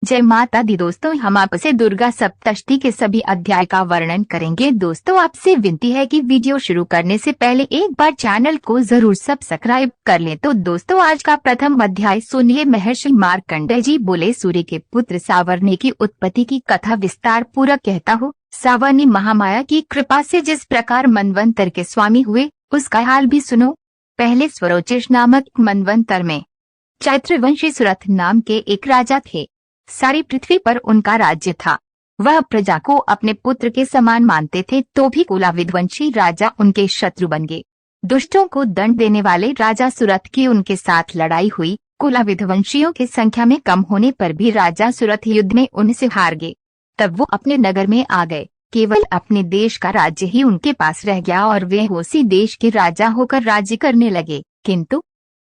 जय माता दी। दोस्तों, हम आपसे दुर्गा सप्तशती के सभी अध्याय का वर्णन करेंगे। दोस्तों, आपसे विनती है कि वीडियो शुरू करने से पहले एक बार चैनल को जरूर सब्सक्राइब कर लें। तो दोस्तों, आज का प्रथम अध्याय सुनिए। महर्षि मार्कंडेय जी बोले, सूर्य के पुत्र सावर्णी की उत्पत्ति की कथा विस्तार पूर्वक कहता हूँ। सावर्णी महामाया की कृपा से जिस प्रकार मनवंतर के स्वामी हुए, उसका हाल भी सुनो। पहले स्वरोचिष नामक मनवंतर में चैत्रवंशी सुरथ नाम के एक राजा थे। सारी पृथ्वी पर उनका राज्य था। वह प्रजा को अपने पुत्र के समान मानते थे, तो भी कुलाविध्वंशी राजा उनके शत्रु बन गए। दुष्टों को दंड देने वाले राजा सुरथ की उनके साथ लड़ाई हुई। कुलाविध्वंशियों की संख्या में कम होने पर भी राजा सुरथ युद्ध में उनसे हार गए। तब वो अपने नगर में आ गए। केवल अपने देश का राज्य ही उनके पास रह गया और वे उसी देश के राजा होकर राज्य करने लगे। किंतु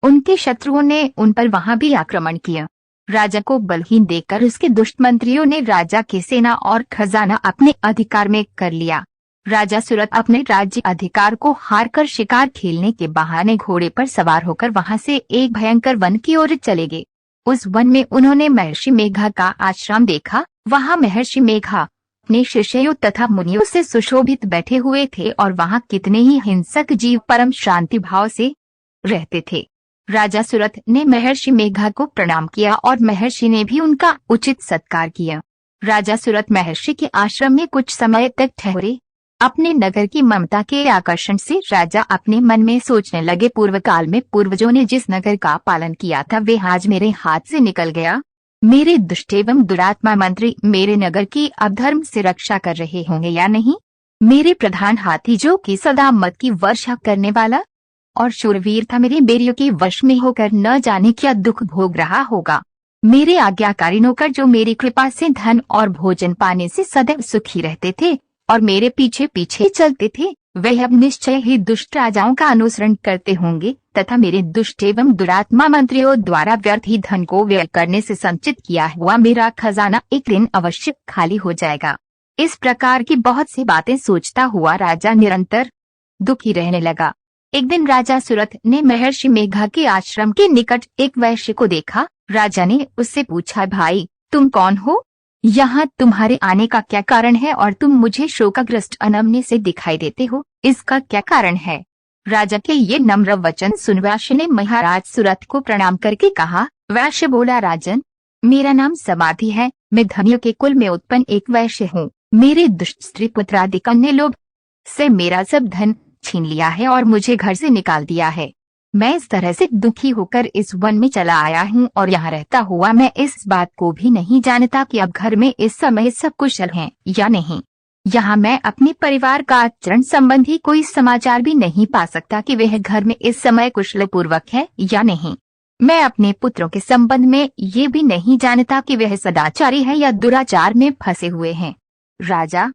उनके शत्रुओं ने उन पर वहां भी आक्रमण किया। राजा को बलहीन देखकर उसके दुष्ट मंत्रियों ने राजा की सेना और खजाना अपने अधिकार में कर लिया। राजा सुरथ अपने राज्य अधिकार को हारकर शिकार खेलने के बहाने घोड़े पर सवार होकर वहां से एक भयंकर वन की ओर चले गए। उस वन में उन्होंने महर्षि मेघा का आश्रम देखा। वहां महर्षि मेघा अपने शिष्यों तथा मुनियों से सुशोभित बैठे हुए थे और वहां कितने ही हिंसक जीव परम शांति भाव से रहते थे। राजा सुरथ ने महर्षि मेघा को प्रणाम किया और महर्षि ने भी उनका उचित सत्कार किया। राजा सुरथ महर्षि के आश्रम में कुछ समय तक ठहरे। अपने नगर की ममता के आकर्षण से राजा अपने मन में सोचने लगे, पूर्व काल में पूर्वजों ने जिस नगर का पालन किया था वे आज मेरे हाथ से निकल गया। मेरे दुष्ट एवं दुरात्मा मंत्री मेरे नगर की अधर्म से रक्षा कर रहे होंगे या नहीं। मेरे प्रधान हाथी जो कि सदा मद की वर्षा करने वाला और शूरवीर था, मेरे बेरियों के वश में होकर न जाने क्या दुख भोग रहा होगा। मेरे आज्ञाकारी नौकर जो मेरी कृपा से धन और भोजन पाने से सदैव सुखी रहते थे और मेरे पीछे पीछे चलते थे, वह अब निश्चय ही दुष्ट राजाओं का अनुसरण करते होंगे तथा मेरे दुष्ट एवं दुरात्मा मंत्रियों द्वारा व्यर्थ ही धन को व्यय करने से संचित किया हुआ मेरा खजाना एक दिन अवश्य खाली हो जाएगा। इस प्रकार की बहुत सी बातें सोचता हुआ राजा निरंतर दुखी रहने लगा। एक दिन राजा सुरथ ने महर्षि मेघा के आश्रम के निकट एक वैश्य को देखा। राजा ने उससे पूछा, भाई तुम कौन हो? यहाँ तुम्हारे आने का क्या कारण है और तुम मुझे शोकग्रस्त अनमने से दिखाई देते हो, इसका क्या कारण है? राजा के ये नम्र वचन सुन वैश्य ने महाराज सुरथ को प्रणाम करके कहा। वैश्य बोला, राजन मेरा नाम समाधि है, मैं धनियों के कुल में उत्पन्न एक वैश्य हूँ। मेरे दुष्ट स्त्री पुत्रादि कन्या लोभ से मेरा सब धन छीन लिया है और मुझे घर से निकाल दिया है। मैं इस तरह से दुखी होकर इस वन में चला आया हूँ और यहाँ रहता हुआ मैं इस बात को भी नहीं जानता कि अब घर में इस समय सब कुशल हैं या नहीं। यहाँ मैं अपने परिवार का आचरण संबंधी कोई समाचार भी नहीं पा सकता कि वह घर में इस समय कुशल पूर्वक है या नहीं। मैं अपने पुत्रों के संबंध में ये भी नहीं जानता कि वह सदाचारी है या दुराचार में फंसे हुए हैं। राजा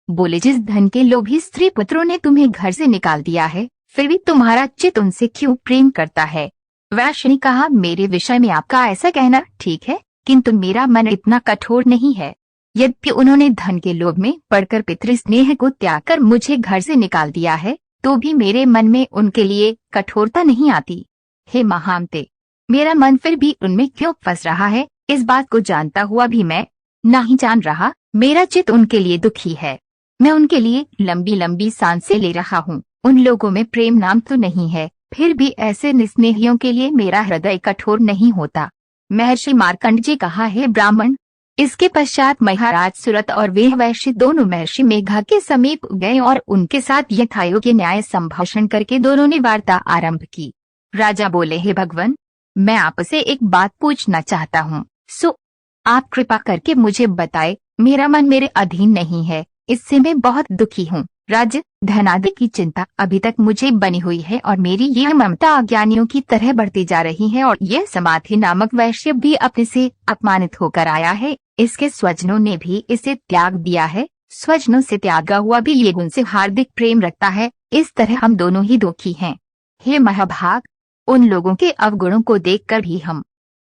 बोले, जिस धन के लोभी स्त्री पुत्रों ने तुम्हें घर से निकाल दिया है, फिर भी तुम्हारा चित्त उनसे क्यों प्रेम करता है? वैश्य ने कहा, मेरे विषय में आपका ऐसा कहना ठीक है, किंतु मेरा मन इतना कठोर नहीं है। यद्यपि उन्होंने धन के लोभ में पड़कर पितृस्नेह को त्याग कर मुझे घर से निकाल दिया है, तो भी मेरे मन में उनके लिए कठोरता नहीं आती। हे महामते, मेरा मन फिर भी उनमें क्यों फंस रहा है, इस बात को जानता हुआ भी मैं नहीं जान रहा। मेरा चित्त उनके लिए दुखी है। मैं उनके लिए लंबी लंबी सांसें ले रहा हूँ। उन लोगों में प्रेम नाम तो नहीं है, फिर भी ऐसे निस्नेहियों के लिए मेरा हृदय कठोर नहीं होता। महर्षि मार्कंड जी कहा, है ब्राह्मण। इसके पश्चात महाराज सुरथ और वे वैश्य दोनों महर्षि मेघा के समीप गए और उनके साथ यथायोग्य न्याय संभाषण करके दोनों ने वार्ता आरंभ की। राजा बोले, हे भगवान, मैं आपसे एक बात पूछना चाहता हूँ, सो आप कृपा करके मुझे बताए। मेरा मन मेरे अधीन नहीं है, इससे मैं बहुत दुखी हूँ। राज्य धन आदि की चिंता अभी तक मुझे बनी हुई है और मेरी यह ममता अज्ञानियों की तरह बढ़ती जा रही है और यह समाधि नामक वैश्य भी अपने से अपमानित होकर आया है। इसके स्वजनों ने भी इसे त्याग दिया है। स्वजनों से त्यागा हुआ भी ये गुण से हार्दिक प्रेम रखता है। इस तरह हम दोनों ही दुखी हैं। हे महाभाग, उन लोगों के अवगुणों को देखकर भी हम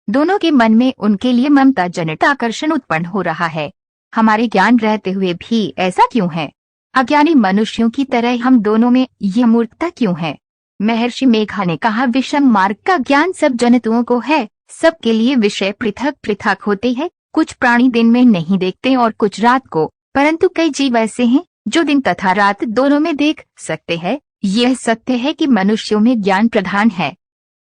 दोनों के मन में उनके लिए ममता जनित आकर्षण उत्पन्न हो रहा है। हमारे ज्ञान रहते हुए भी ऐसा क्यों है? अज्ञानी मनुष्यों की तरह हम दोनों में यह मूर्खता क्यों है? महर्षि मेघा ने कहा, विषम मार्ग का ज्ञान सब जंतुओं को है, सबके लिए विषय पृथक पृथक होते हैं, कुछ प्राणी दिन में नहीं देखते और कुछ रात को, परंतु कई जीव ऐसे हैं जो दिन तथा रात दोनों में देख सकते हैं। यह सत्य है कि मनुष्यों में ज्ञान प्रधान है,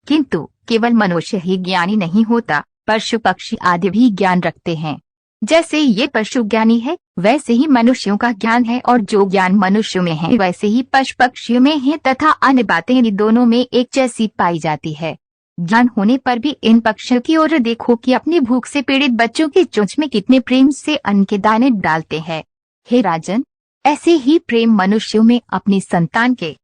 किंतु केवल मनुष्य ही ज्ञानी नहीं होता, पशु पक्षी आदि भी ज्ञान रखते हैं। जैसे ये पशु ज्ञानी है, वैसे ही मनुष्यों का ज्ञान है, और जो ज्ञान मनुष्यों में है वैसे ही पशु पक्षियों में है, तथा अन्य बातें इन दोनों में एक जैसी पाई जाती है। ज्ञान होने पर भी इन पक्षियों की ओर देखो कि अपनी भूख से पीड़ित बच्चों की चोंच में कितने प्रेम से अन्न के दाने डालते हैं। हे राजन, ऐसे ही प्रेम मनुष्यों में अपनी संतान के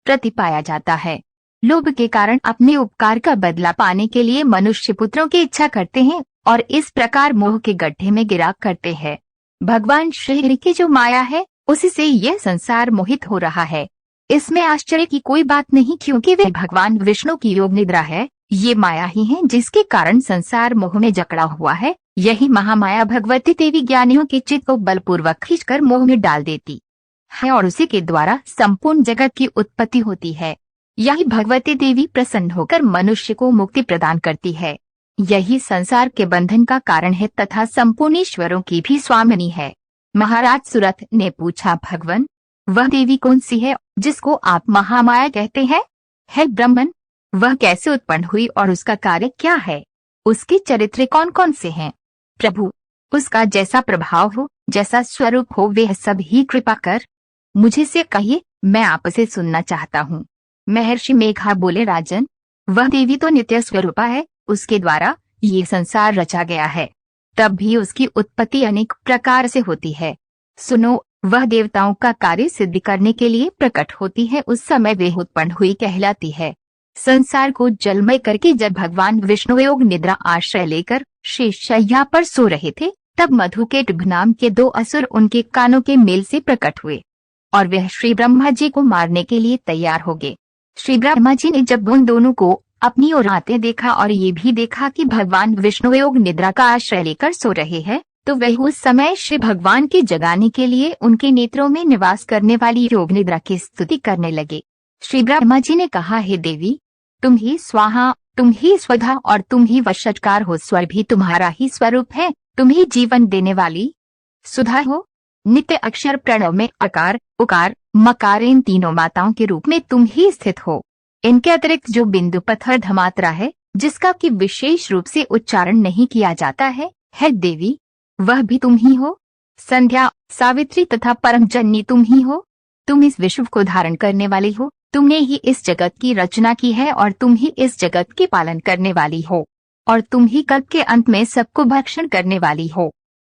प्रति पाया जाता है। लोभ के कारण अपने उपकार का बदला पाने के लिए मनुष्य पुत्रों की इच्छा करते हैं और इस प्रकार मोह के गड्ढे में गिरा करते हैं। भगवान श्री हरि की जो माया है, उसी से यह संसार मोहित हो रहा है। इसमें आश्चर्य की कोई बात नहीं, क्योंकि वे भगवान विष्णु की योग निद्रा है। ये माया ही है जिसके कारण संसार मोह में जकड़ा हुआ है। यही महामाया भगवती देवी ज्ञानियों के चित्त को बलपूर्वक खींचकर मोह में डाल देती है और उसी के द्वारा संपूर्ण जगत की उत्पत्ति होती है। यही भगवती देवी प्रसन्न होकर मनुष्य को मुक्ति प्रदान करती है। यही संसार के बंधन का कारण है तथा संपूर्ण ईश्वरों की भी स्वामिनी है। महाराज सुरथ ने पूछा, भगवान, वह देवी कौन सी है जिसको आप महामाया कहते हैं? है ब्राह्मण, वह कैसे उत्पन्न हुई और उसका कार्य क्या है? उसके चरित्र कौन कौन से हैं? प्रभु, उसका जैसा प्रभाव हो, जैसा स्वरूप हो, वह सब ही कृपा कर मुझे से कहिए, मैं आपसे सुनना चाहता हूँ। महर्षि मेघा बोले, राजन, वह देवी तो नित्य स्वरूपा है, उसके द्वारा ये संसार रचा गया है। तब भी उसकी उत्पत्ति अनेक प्रकार से होती है। सुनो, वह देवताओं का कार्य सिद्ध करने के लिए प्रकट होती है, उस समय वे उत्पन्न हुई कहलाती है। संसार को जलमय करके जब भगवान विष्णु योग निद्रा आश्रय लेकर शेषशय्या पर सो रहे थे, तब मधुकेटभ नाम के दो असुर उनके कानों के मेल से प्रकट हुए और वह श्री ब्रह्मा जी को मारने के लिए तैयार हो गए। श्री ब्रह्मा जी ने जब उन दोनों को अपनी ओर आते देखा और ये भी देखा कि भगवान विष्णु योग निद्रा का आश्रय लेकर सो रहे हैं, तो वह उस समय श्री भगवान के जगाने के लिए उनके नेत्रों में निवास करने वाली योग निद्रा की स्तुति करने लगे। श्री ब्रह्मा जी ने कहा, हे देवी, तुम ही स्वाहा, तुम ही स्वधा और तुम ही वशटकार हो। स्वर भी तुम्हारा ही स्वरूप है। तुम ही जीवन देने वाली सुधा हो। नित्य अक्षर प्रणव में अकार, उकार, मकार, इन तीनों माताओं के रूप में तुम ही स्थित हो। इनके अतिरिक्त जो बिंदु पत्थर धमात्रा है, जिसका कि विशेष रूप से उच्चारण नहीं किया जाता है देवी, वह भी तुम ही हो। संध्या, सावित्री तथा परम जननी तुम ही हो। तुम इस विश्व को धारण करने वाली हो। तुमने ही इस जगत की रचना की है और तुम ही इस जगत के पालन करने वाली हो, और तुम ही कल्प के अंत में सबको भक्षण करने वाली हो।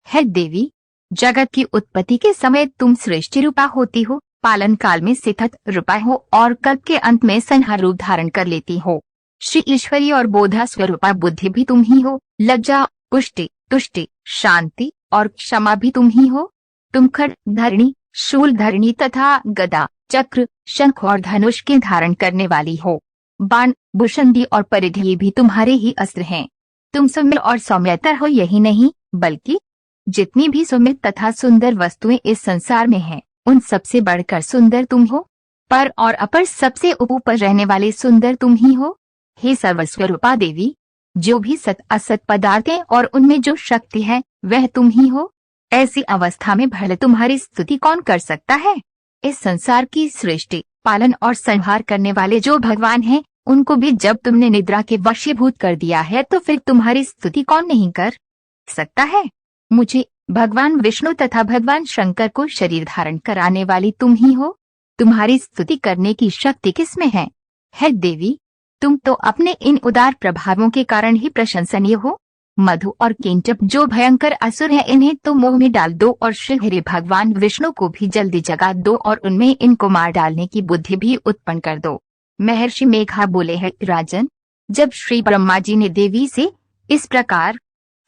है देवी, जगत की उत्पत्ति के समय तुम सृष्टि रूपा होती हो, पालन काल में स्थित रूपा हो और कल्प के अंत में संहार रूप धारण कर लेती हो। श्री ईश्वरी और बोधा स्वरूपा बुद्धि भी तुम ही हो। लज्जा, पुष्टि, तुष्टि, शांति और क्षमा भी तुम ही हो। तुम खड़ धरणी, शूल धरणी तथा गदा, चक्र, शंख और धनुष के धारण करने वाली हो। बाण, भुषंडी और परिधि भी तुम्हारे ही अस्त्र हैं। तुम सौम्य और सौम्यतर हो, यही नहीं बल्कि जितनी भी सौम्य तथा सुंदर वस्तुएं इस संसार में हैं, उन सबसे बढ़कर सुंदर तुम हो। पर और अपर सबसे ऊपर रहने वाले सुंदर तुम ही हो। हे सर्वस्वरूपा देवी, जो भी सत असत पदार्थ है और उनमें जो शक्ति है, वह तुम ही हो। ऐसी अवस्था में भले तुम्हारी स्तुति कौन कर सकता है? इस संसार की सृष्टि, पालन और संहार करने वाले जो भगवान हैं, उनको भी जब तुमने निद्रा के वशीभूत कर दिया है, तो फिर तुम्हारी स्तुति कौन नहीं कर सकता है? मुझे, भगवान विष्णु तथा भगवान शंकर को शरीर धारण कराने वाली तुम ही हो। तुम्हारी स्तुति करने की शक्ति किसमें है? देवी, तुम तो अपने इन उदार प्रभावों के कारण ही प्रशंसनीय हो। मधु और केंटप जो भयंकर असुर है, इन्हें तो मोह में डाल दो और श्री हरि भगवान विष्णु को भी जल्दी जगा दो और उनमें इनको मार डालने की बुद्धि भी उत्पन्न कर दो। महर्षि मेघा बोले, है राजन, जब श्री ब्रह्मा जी ने देवी से इस प्रकार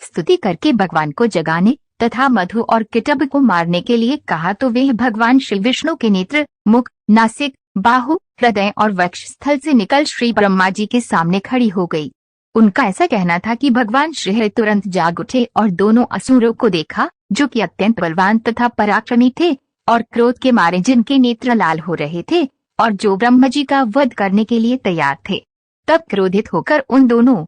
स्तुति करके भगवान को जगाने तथा मधु और किटब को मारने के लिए कहा, तो वे भगवान श्री विष्णु के नेत्र, मुख, नासिक, बाहु, हृदय और वक्ष स्थल से निकल श्री ब्रह्मा जी के सामने खड़ी हो गई। उनका ऐसा कहना था कि भगवान श्री हरि तुरंत जाग उठे और दोनों असुरों को देखा, जो कि अत्यंत बलवान तथा पराक्रमी थे और क्रोध के मारे जिनके नेत्र लाल हो रहे थे और जो ब्रह्मा जी का वध करने के लिए तैयार थे। तब क्रोधित होकर उन दोनों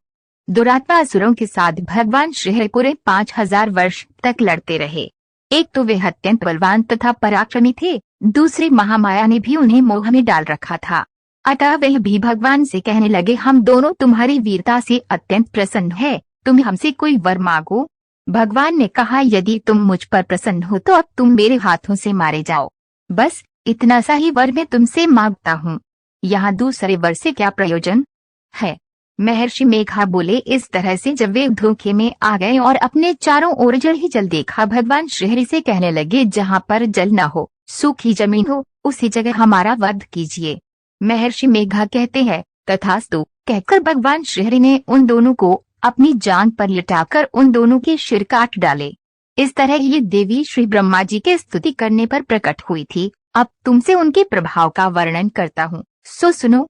दुरात्मासुरों के साथ भगवान श्री पूरे 5000 वर्ष तक लड़ते रहे। एक तो वे अत्यंत बलवान तथा पराक्रमी थे, दूसरी महामाया ने भी उन्हें मोह में डाल रखा था। अतः वह भी भगवान से कहने लगे, हम दोनों तुम्हारी वीरता से अत्यंत प्रसन्न है, तुम हमसे कोई वर मांगो। भगवान ने कहा, यदि तुम मुझ पर प्रसन्न हो तो अब तुम मेरे हाथों से मारे जाओ। बस इतना सा ही वर मैं तुमसे मांगता हूँ, यहाँ दूसरे वर से क्या प्रयोजन है। महर्षि मेघा बोले। इस तरह से जब वे धोखे में आ गए और अपने चारों ओर जल ही जल देखा, भगवान श्रीहरि से कहने लगे, जहाँ पर जल न हो, सूखी जमीन हो, उसी जगह हमारा वध कीजिए। महर्षि मेघा कहते हैं, तथास्तु कहकर भगवान श्रीहरि ने उन दोनों को अपनी जांघ पर लिटाकर उन दोनों के सिर काट डाले। इस तरह ये देवी श्री ब्रह्मा जी के स्तुति करने पर प्रकट हुई थी। अब तुमसे उनके प्रभाव का वर्णन करता हूँ, सो सुनो।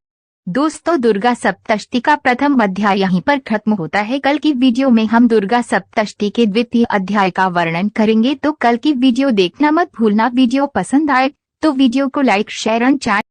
दोस्तों, दुर्गा सप्तशती का प्रथम अध्याय यहीं पर खत्म होता है। कल की वीडियो में हम दुर्गा सप्तशती के द्वितीय अध्याय का वर्णन करेंगे, तो कल की वीडियो देखना मत भूलना। वीडियो पसंद आए तो वीडियो को लाइक, शेयर एंड चैनल